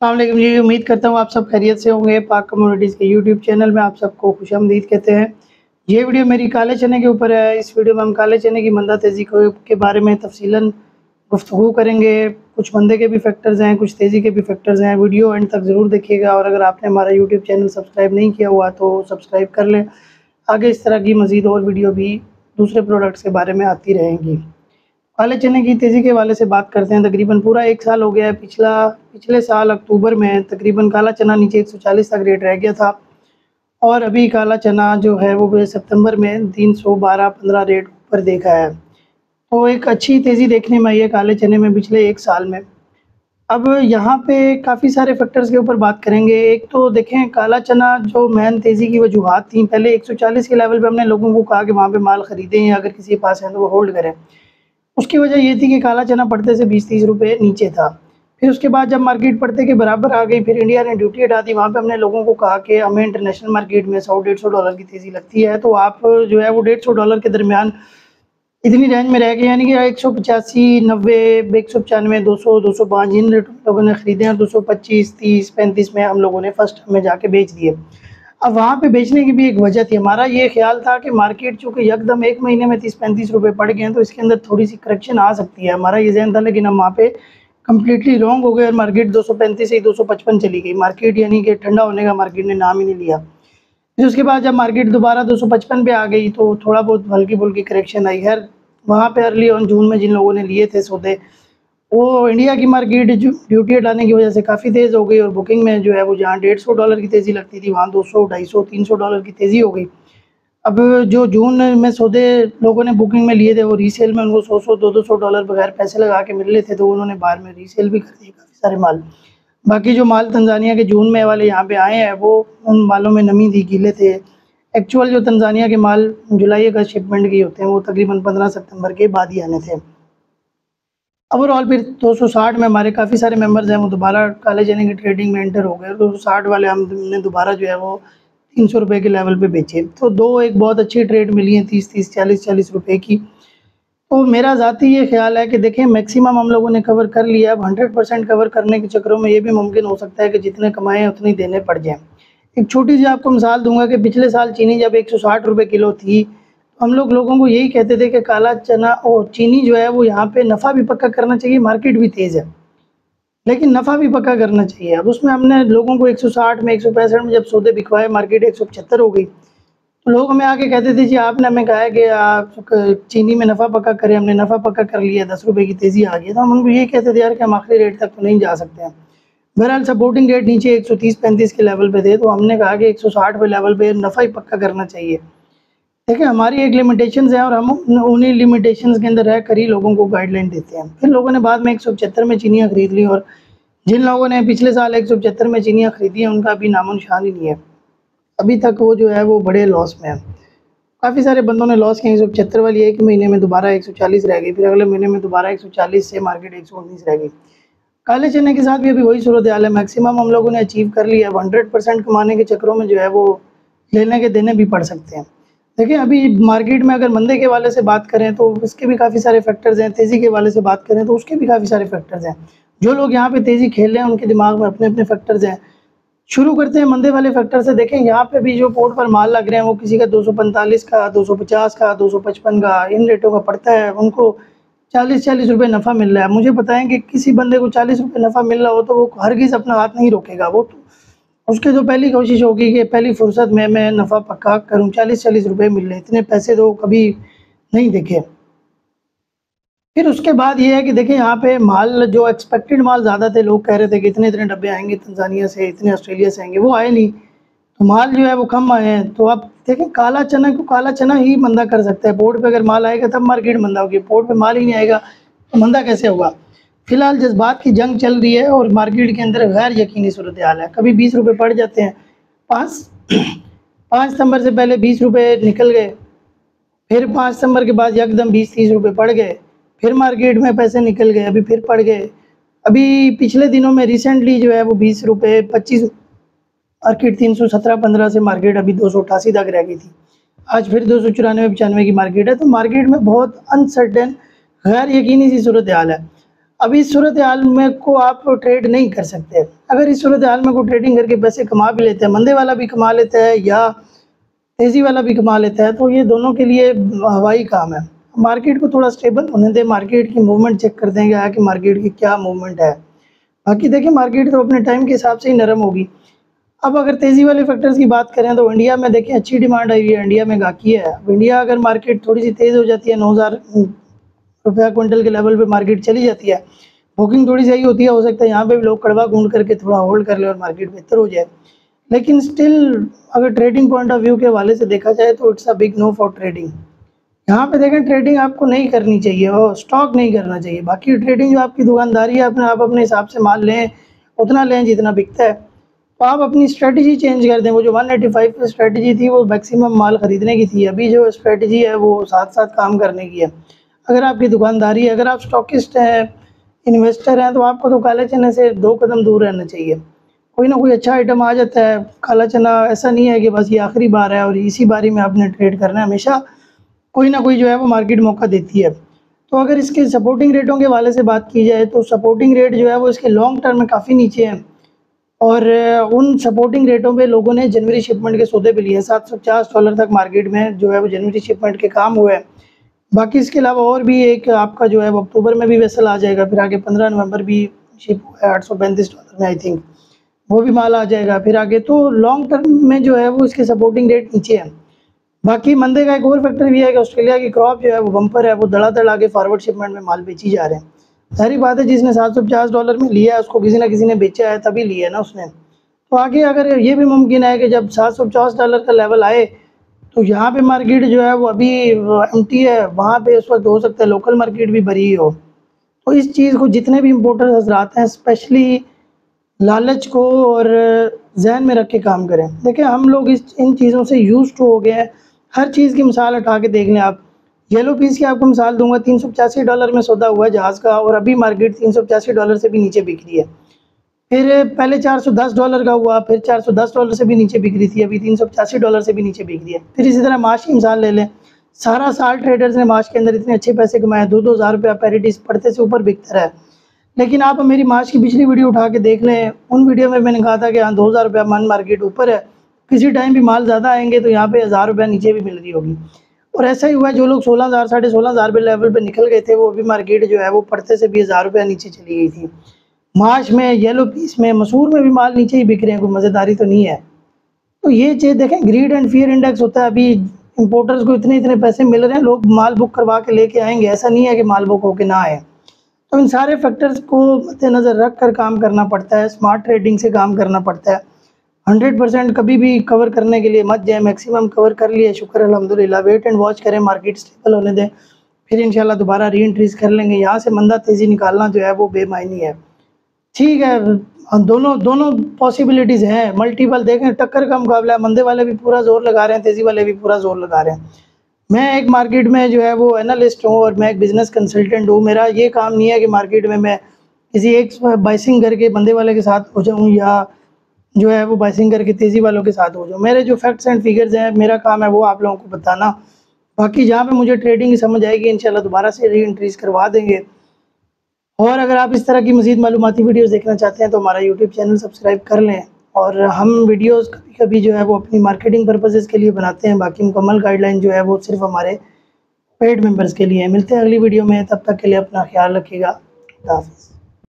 अस्सलाम वालेकुम जी, उम्मीद करता हूँ आप सब खैरियत से होंगे। पाक कम्युनिटीज़ के यूट्यूब चैनल में आप सबको खुशामदीद कहते हैं। ये वीडियो मेरी काले चने के ऊपर है। इस वीडियो में हम काले चने की मंदा तेज़ी को के बारे में तफ़सीलन गुफ्तगू करेंगे। कुछ मंदे के भी फैक्टर्स हैं, कुछ तेज़ी के भी फैक्टर्स हैं। वीडियो एंड तक ज़रूर देखिएगा और अगर आपने हमारा यूट्यूब चैनल सब्सक्राइब नहीं किया हुआ तो सब्सक्राइब कर लें। आगे इस तरह की मज़ीद और वीडियो भी दूसरे प्रोडक्ट्स के बारे में आती रहेंगी। काले चने की तेज़ी के हवाले से बात करते हैं। तकरीबन पूरा 1 साल हो गया है। पिछले साल अक्टूबर में तकरीबन काला चना नीचे 140 तक रेट रह गया था और अभी काला चना जो है वो सितंबर में 312-15 रेट ऊपर देखा है। तो एक अच्छी तेज़ी देखने में आई है काले चने में पिछले 1 साल में। अब यहाँ पे काफ़ी सारे फैक्टर्स के ऊपर बात करेंगे। एक तो देखें काला चना जो मेन तेज़ी की वजूहात थी, पहले 140 के लेवल पे हमने लोगों को कहा कि वहाँ पे माल ख़रीदें या अगर किसी के पास है तो वो होल्ड करें। उसकी वजह ये थी कि काला चना पड़ते से 20-30 रुपए नीचे था। फिर उसके बाद जब मार्केट पड़ते के बराबर आ गई, फिर इंडिया ने ड्यूटी हटा दी। वहाँ पे हमने लोगों को कहा कि हमें इंटरनेशनल मार्केट में $100-150 की तेज़ी लगती है, तो आप जो है वो $150 के दरमियान इतनी रेंज में रह गए, यानी कि 185, 90, 195, 200, 205 जिन रेटों में लोगों ने खरीदे हैं, 225, 30, 35 में हम लोगों ने फर्स्ट में जाके बेच दिए। अब वहाँ पे बेचने की भी एक वजह थी। हमारा ये ख़्याल था कि मार्केट चूँकि यकदम 1 महीने में 30-35 रुपए पड़ गए हैं, तो इसके अंदर थोड़ी-सी करेक्शन आ सकती है। हमारा ये ज़हन था, लेकिन हम वहाँ पे कंप्लीटली रॉन्ग हो गए और मार्केट 235 से 255 चली गई। मार्केट यानी कि ठंडा होने का मार्केट ने नाम ही नहीं लिया। फिर उसके बाद जब मार्केट दोबारा 255 पे आ गई, तो थोड़ा बहुत हल्की-फुल्की करेक्शन आई। ख़ैर वहाँ पे अर्ली ऑन जून में जिन लोगों ने लिए थे सौदे, वो इंडिया की मार्केट जो ड्यूटी हटाने की वजह से काफ़ी तेज़ हो गई और बुकिंग में जो है वो जहाँ $150 की तेज़ी लगती थी, वहाँ 200, 250, $300 की तेज़ी हो गई। अब जो जून में सौदे लोगों ने बुकिंग में लिए थे, वो रीसेल में उनको 100-100, $200 बगैर पैसे लगा के मिल रहे थे, तो उन्होंने बाद में रीसेल भी कर दिए काफ़ी सारे माल। बाकी जो माल तंज़ानिया के जून में वाले यहाँ पे आए हैं, वो उन मालों में नमी थी, गीले थे। एक्चुअल जो तंज़ानिया के माल जुलाई-अगस्त शिपमेंट के होते हैं, वो तकरीबन 15 सितंबर के बाद ही आने थे। ओवरऑल फिर 260 में हमारे काफ़ी सारे मेंबर्स हैं, वो दोबारा काले चने की ट्रेडिंग में एंटर हो गए। 260 वाले हमने दोबारा जो है वो ₹300 के लेवल पे बेचे। तो 2 एक बहुत अच्छी ट्रेड मिली है 30-30, 40-40 रुपए की। तो मेरा ज़ाती ये ख़्याल है कि देखिए मैक्सिमम हम लोगों ने कवर कर लिया। अब 100% कवर करने के चक्करों में ये भी मुमकिन हो सकता है कि जितने कमाए हैं उतने ही देने पड़ जाएँ। एक छोटी-सी आपको मिसाल दूँगा कि पिछले साल चीनी जब 160 रुपए किलो थी, हम लोगों को यही कहते थे कि काला चना और चीनी जो है वो यहाँ पे नफ़ा भी पक्का करना चाहिए, मार्केट भी तेज़ है, लेकिन नफ़ा भी पक्का करना चाहिए। अब उसमें हमने लोगों को 160 में 165 में जब सौदे बिकवाए, मार्केट 175 हो गई, तो लोग हमें आके कहते थे जी आपने हमें कहा है कि आप चीनी में नफ़ा पक्का करें, हमने नफ़ा पक्का कर लिया, 10 रुपए की तेज़ी आ गई है। तो हम उनको यही कहते थे यार कि हम आखिरी रेट तक तो नहीं जा सकते हैं। बहरहाल सपोर्टिंग रेट नीचे 130-35 के लेवल पे थे, तो हमने कहा कि 160 पे लेवल पे नफ़ा ही पक्का करना चाहिए। देखिए हमारी एक लिमिटेशंस है और हम उन्हीं लिमिटेशंस के अंदर रहकर ही लोगों को गाइडलाइन देते हैं। फिर लोगों ने बाद में 175 में चीनियाँ खरीद ली और जिन लोगों ने पिछले साल 175 में चीनियाँ खरीदी हैं, उनका अभी नामो-निशान ही नहीं है। अभी तक वो जो है वो बड़े लॉस में है। काफ़ी सारे बंदों ने लॉस किए। 175 वाली 1 महीने में दोबारा 140 रह गई, फिर अगले महीने में दोबारा 140 से मार्केट 119 रह गई। काले चने के साथ भी अभी वही सूरत-ए-हाल है। मैक्सिमम हम लोगों ने अचीव कर लिया। अब 100% कमाने के चक्करों में जो है वो लेने के देने भी पड़ सकते हैं। देखिए अभी मार्केट में अगर मंदे के हवाले से बात करें तो उसके भी काफ़ी सारे फैक्टर्स हैं, तेज़ी के हवाले से बात करें तो उसके भी काफ़ी सारे फैक्टर्स हैं। जो लोग यहाँ पे तेज़ी खेल रहे हैं उनके दिमाग में अपने-अपने फैक्टर्स हैं। शुरू करते हैं मंदे वाले फैक्टर से। देखें यहाँ पे भी जो पोर्ट पर माल लग रहे हैं वो किसी का 245 का, 250 का, 255 का इन रेटों का पड़ता है। उनको 40-40 रुपए नफ़ा मिल रहा है। मुझे बताएँ कि किसी बंदे को 40 रुपए नफ़ा मिल रहा हो तो वो हरगिज़ अपना हाथ नहीं रोकेगा। वो तो उसकी तो पहली कोशिश होगी कि पहली फुर्सत में मैं नफ़ा पक्का करूँ, 40-40 रुपए मिल रहे हैं। इतने पैसे तो कभी नहीं देखे। फिर उसके बाद ये है कि देखिए यहाँ पे माल जो एक्सपेक्टेड माल ज़्यादा थे, लोग कह रहे थे कि इतने-इतने डब्बे आएँगे तंज़ानिया से, इतने ऑस्ट्रेलिया से आएँगे, वो आए नहीं। तो माल जो है वो कम आए हैं। तो आप देखें काला चना को काला चना ही मंदा कर सकता है। बोर्ड पे अगर माल आएगा तब मार्केट मंदा होगी, बोर्ड पे माल ही नहीं आएगा तो मंदा कैसे होगा? फिलहाल जज़्बात की जंग चल रही है और मार्केट के अंदर गैर यकीनी सूरत-ए-हाल है। कभी 20 रुपए पड़ जाते हैं, 5 5 सितंबर से पहले 20 रुपए निकल गए, फिर 5 सितंबर के बाद यकदम 20-30 रुपए पड़ गए, फिर मार्केट में पैसे निकल गए, अभी फिर पड़ गए। अभी पिछले दिनों में रिसेंटली जो है वो 20 रुपए 25 मार्केट 317-15 से मार्केट अभी 288 तक रह गई थी। आज फिर 294-95 की मार्केट है, तो मार्केट में बहुत अनसर्टेन गैर यकीनी सी सूरत-ए-हाल है। अभी इस सूरत हाल में को आप ट्रेड नहीं कर सकते। अगर इस सूरत हाल में को ट्रेडिंग करके पैसे कमा भी लेते हैं, मंदे वाला भी कमा लेता है या तेज़ी वाला भी कमा लेता है, तो ये दोनों के लिए हवाई काम है। मार्केट को थोड़ा स्टेबल होने दें, मार्केट की मूवमेंट चेक कर देंगे कि मार्केट की क्या मूवमेंट है। बाकी देखिए मार्केट तो अपने टाइम के हिसाब से ही नरम होगी। अब अगर तेज़ी वाले फैक्टर्स की बात करें तो इंडिया में देखिए अच्छी डिमांड आई है, इंडिया में गाकी है। अब इंडिया अगर मार्केट थोड़ी सी तेज़ हो जाती है, 9,000 रुपया क्विंटल के लेवल पे मार्केट चली जाती है, बुकिंग थोड़ी सही होती है, हो सकता है यहाँ पे भी लोग कड़वा घूंढ करके थोड़ा होल्ड कर ले और मार्केट बेहतर हो जाए। लेकिन स्टिल अगर ट्रेडिंग पॉइंट ऑफ व्यू के हवाले से देखा जाए तो it's a big no for trading. यहाँ पे देखें ट्रेडिंग आपको नहीं करनी चाहिए और स्टॉक नहीं करना चाहिए। बाकी ट्रेडिंग जो आपकी दुकानदारी है, आप अपने हिसाब से माल लें, उतना लें जितना बिकता है। तो आप अपनी स्ट्रेटजी चेंज कर दें। वो जो 185 की स्ट्रेटजी थी वो मैक्सिमम माल ख़रीदने की थी, अभी जो स्ट्रेटजी है वो साथ साथ काम करने की है। अगर आपकी दुकानदारी है, अगर आप स्टॉकिस्ट हैं, इन्वेस्टर हैं, तो आपको तो काले चने से 2 कदम दूर रहना चाहिए। कोई ना कोई अच्छा आइटम आ जाता है, काला चना ऐसा नहीं है कि बस ये आखिरी बार है और इसी बारी में आपने ट्रेड करना है, हमेशा कोई ना कोई जो है वो मार्केट मौका देती है। तो अगर इसके सपोर्टिंग रेटों के हवाले से बात की जाए तो सपोर्टिंग रेट जो है वो इसके लॉन्ग टर्म में काफ़ी नीचे हैं और उन सपोर्टिंग रेटों पे लोगों ने जनवरी शिपमेंट के सौदे भी लिए। $750 तक मार्केट में जो है वो जनवरी शिपमेंट के काम हुए हैं। बाकी इसके अलावा और भी एक आपका जो है वो अक्टूबर में भी वेसल आ जाएगा, फिर आगे 15 नवंबर भी शिप हुआ है $835 में, आई थिंक वो भी माल आ जाएगा फिर आगे। तो लॉन्ग टर्म में जो है वो इसके सपोर्टिंग रेट नीचे है। बाकी मंदे का एक और फैक्टर भी है कि ऑस्ट्रेलिया की क्रॉप जो है वो बम्पर है, वो धड़ाधड़ आगे फॉरवर्ड शिपमेंट में माल बेची जा रहे हैं। सारी बात है, जिसने $750 में लिया है उसको किसी ना किसी ने बेचा है, तभी लिया है ना उसने। तो आगे अगर ये भी मुमकिन है कि जब $750 का लेवल आए तो यहाँ पे मार्केट जो है वो अभी एम्प्टी है, वहाँ पे उस वक्त हो सकता है लोकल मार्केट भी भरी हो। तो इस चीज़ को जितने भी इम्पोर्टर्स हजरात हैं स्पेशली लालच को और जहन में रख के काम करें। देखिए हम लोग इन चीज़ों से यूज टू हो गए हैं। हर चीज़ की मिसाल उठा के देख लें आप। येलो पीस की आपको मिसाल दूंगा, $385 में सौदा हुआ है जहाज़ का और अभी मार्केट $385 से भी नीचे बिक रही है। फिर पहले $410 का हुआ, फिर $410 से भी नीचे बिक रही थी, अभी $385 से भी नीचे बिक रही है। फिर इसी तरह माश की मिसाल ले लें। सारा साल ट्रेडर्स ने माश के अंदर इतने अच्छे पैसे कमाए, 2-2 हज़ार रुपया पैरिटीज पड़ते से ऊपर बिकता रहा है। लेकिन आप मेरी मार्च की पिछली वीडियो उठा के देख लें, उन वीडियो में मैंने कहा था कि हाँ 2,000 रुपया मन मार्केट ऊपर है, किसी टाइम भी माल ज़्यादा आएंगे तो यहाँ पे 1,000 रुपया नीचे भी मिल रही होगी। और ऐसा ही हुआ है, जो लोग 16,000 साढ़े 16,000 रुपये लेवल पे निकल गए थे वो अभी मार्केट जो है वो पड़ते से भी 1,000 रुपया नीचे चली गई थी। मार्च में, येलो पीस में, मसूर में भी माल नीचे ही बिक रहे हैं, कोई मज़ेदारी तो नहीं है। तो ये चीज़ देखें, ग्रीड एंड फियर इंडेक्स होता है। अभी इंपोर्टर्स को इतने पैसे मिल रहे हैं, लोग माल बुक करवा के लेके आएंगे, ऐसा नहीं है कि माल बुक होके ना आए। तो इन सारे फैक्टर्स को मद्देनज़र रख कर काम करना पड़ता है, स्मार्ट ट्रेडिंग से काम करना पड़ता है। 100% कभी भी कवर करने के लिए मत जाए, मैक्सिमम कवर कर लिए शुक्र अल्हम्दुलिल्लाह। वेट एंड वॉच करें, मार्केट स्टेबल होने दें, फिर इंशाल्लाह दोबारा री एंट्रीज कर लेंगे। यहाँ से मंदा तेज़ी निकालना जो है वो बेमायनी है। ठीक है, दोनों पॉसिबिलिटीज़ हैं, मल्टीपल देखें, टक्कर का मुकाबला है। मंदे वाले भी पूरा जोर लगा रहे हैं, तेज़ी वाले भी पूरा जोर लगा रहे हैं। मैं एक मार्केट में जो है वो एनालिस्ट हूँ और मैं एक बिज़नेस कंसल्टेंट हूँ। मेरा ये काम नहीं है कि मार्केट में मैं किसी एक बाइसिंग करके बंदे वाले के साथ हो जाऊँ या जो है वो बाइसिंग करके तेज़ी वालों के साथ हो जाऊँ। मेरे जो फैक्ट्स एंड फिगर्स हैं, मेरा काम है वो आप लोगों को बताना। बाकी जहाँ पे मुझे ट्रेडिंग की समझ आएगी इंशाल्लाह दोबारा से री एंट्रीज करवा देंगे। और अगर आप इस तरह की मज़ीद मालूमाती वीडियोज़ देखना चाहते हैं तो हमारा यूट्यूब चैनल सब्सक्राइब कर लें। और हम वीडियोज़ कभी कभी जो है वो अपनी मार्केटिंग पर्पसेस के लिए बनाते हैं, बाकी मुकम्मल गाइडलाइन जो है वो सिर्फ हमारे पेड मेंबर्स के लिए है। मिलते हैं अगली वीडियो में, तब तक के लिए अपना ख्याल रखिएगा। खुदा हाफ़िज़।